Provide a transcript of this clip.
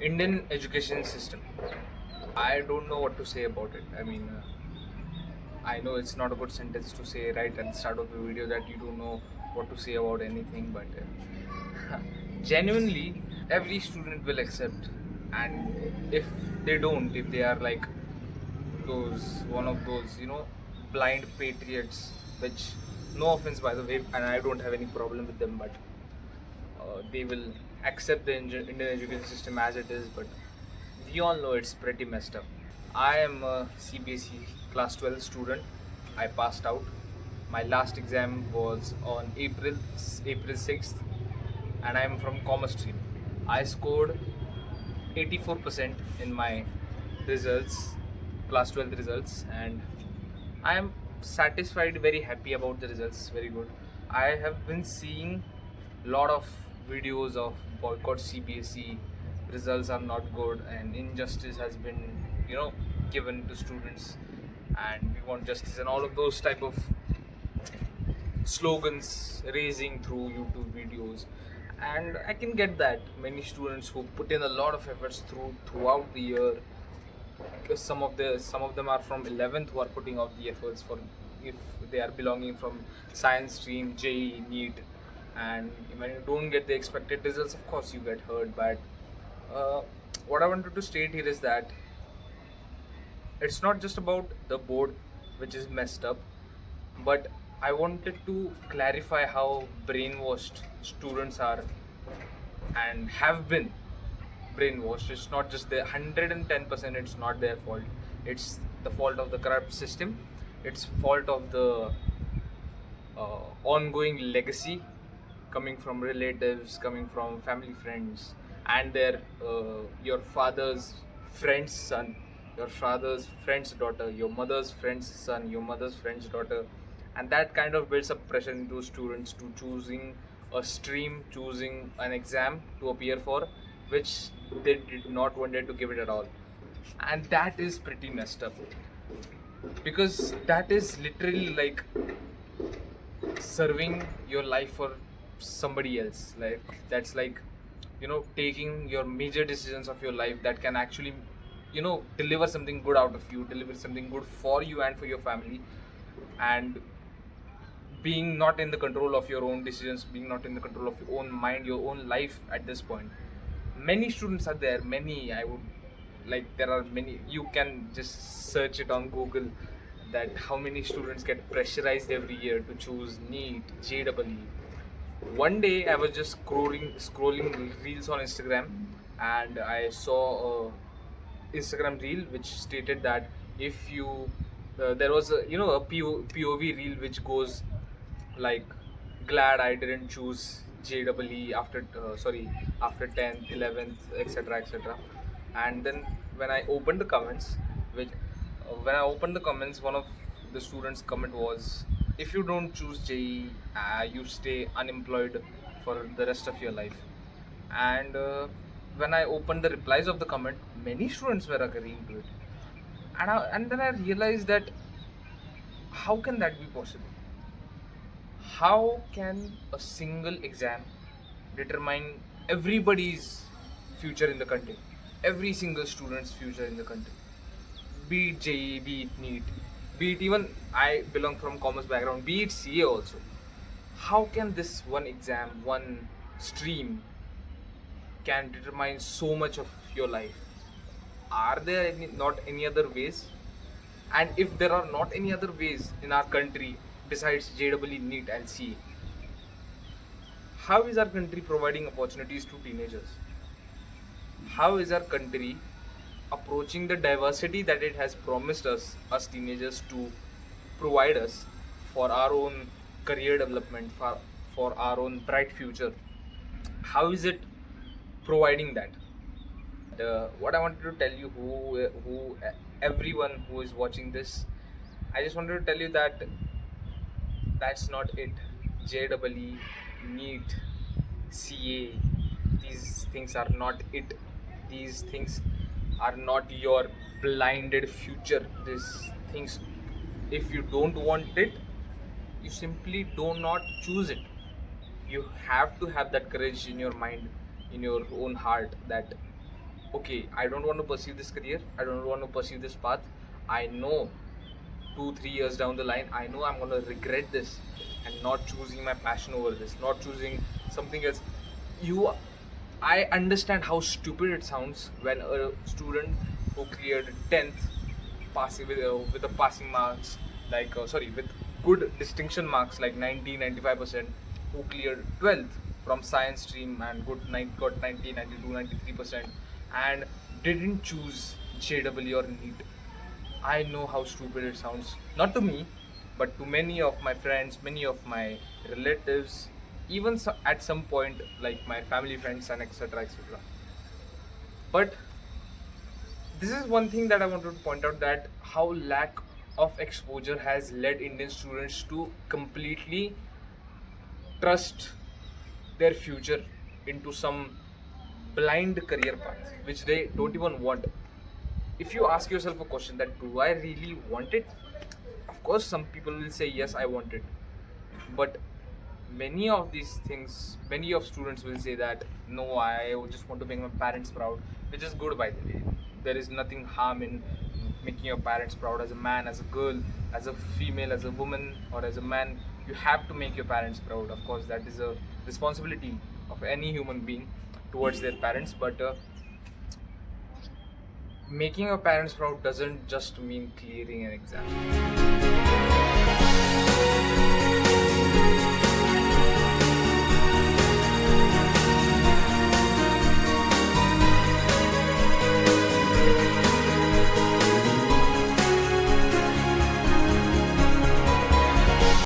Indian education system. I don't know what to say about it. I know it's not a good sentence to say right at the start of the video that you don't know what to say about anything, but genuinely, every student will accept. And if they don't, if they are like one of those, blind patriots, which, no offense by the way, and I don't have any problem with them, but they will accept the Indian education system as it is, but we all know it's pretty messed up. I am a CBSE class 12 student. I passed out. My last exam was on April 6th, and I am from commerce stream. I scored 84% in my results, class 12 results, and I am satisfied, very happy about the results, very good. I have been seeing lot of videos of boycott CBSE, results are not good, and injustice has been, given to students, and we want justice, and all of those type of slogans raising through YouTube videos. And I can get that many students who put in a lot of efforts throughout the year, because some of them are from 11th who are putting out the efforts for, if they are belonging from science stream, JE, NEET, and when you don't get the expected results, of course you get hurt. But uh, what I wanted to state here is that it's not just about the board which is messed up, but I wanted to clarify how brainwashed students are and have been brainwashed. It's not just their 110%, it's not their fault. It's the fault of the corrupt system. It's fault of the ongoing legacy coming from relatives, coming from family friends, and their your father's friend's son, your father's friend's daughter, your mother's friend's son, your mother's friend's daughter, and that kind of builds up pressure into students to choosing a stream, choosing an exam to appear for, which they did not wanted to give it at all, and that is pretty messed up, because that is literally like serving your life for somebody else. Like, that's like, taking your major decisions of your life that can actually, deliver something good out of you, deliver something good for you and for your family, and being not in the control of your own decisions, being not in the control of your own mind, your own life at this point. Many students are there, many, I would like, there are many, you can just search it on Google, that how many students get pressurized every year to choose NEET, JEE. One day I was just scrolling reels on Instagram, and I saw a Instagram reel which stated that if you there was a POV reel which goes like, glad I didn't choose JEE after after 10th, 11th, etc., etc. And then when I opened the comments, one of the students' comment was, if you don't choose JEE, you stay unemployed for the rest of your life. And when I opened the replies of the comment, many students were agreeing to it. And then I realized that, how can that be possible? How can a single exam determine everybody's future in the country, every single student's future in the country? Be it JEE, be it NEET, be it even, I belong from commerce background, be it CA also. How can this one exam, one stream, can determine so much of your life? Are there not any other ways? And if there are not any other ways in our country besides JEE, NEET, and CA, how is our country providing opportunities to teenagers? How is our country approaching the diversity that it has promised us teenagers, to provide us for our own career development, for our own bright future? How is it providing that? What I wanted to tell you, everyone who is watching this, I just wanted to tell you that that's not it. JEE, NEET, CA, these things are not it. These things are not your blinded future. These things, if you don't want it, you simply do not choose it. You have to have that courage in your mind in your own heart that okay, I don't want to pursue this career, I don't want to pursue this path. I know 2 3 years down the line, I know I'm gonna regret this and not choosing my passion over this, not choosing something else. You, I understand how stupid it sounds when a student who cleared 10th passing with a passing marks like sorry with good distinction marks like 90 95%, who cleared 12th from science stream and got 90 92 93% and didn't choose JEE or NEET. I know how stupid it sounds, not to me, but to many of my friends, many of my relatives, even at some point, like my family, friends, and etc. etc. But this is one thing that I wanted to point out, that how lack of exposure has led Indian students to completely trust their future into some blind career path which they don't even want. If you ask yourself a question that do I really want it, of course some people will say yes, I want it. But many of these things, many of students will say that no, I just want to make my parents proud, which is good, by the way. There is nothing harm in making your parents proud. As a man, as a girl, as a female, as a woman, or as a man, you have to make your parents proud. Of course, that is a responsibility of any human being towards their parents. But making your parents proud doesn't just mean clearing an exam.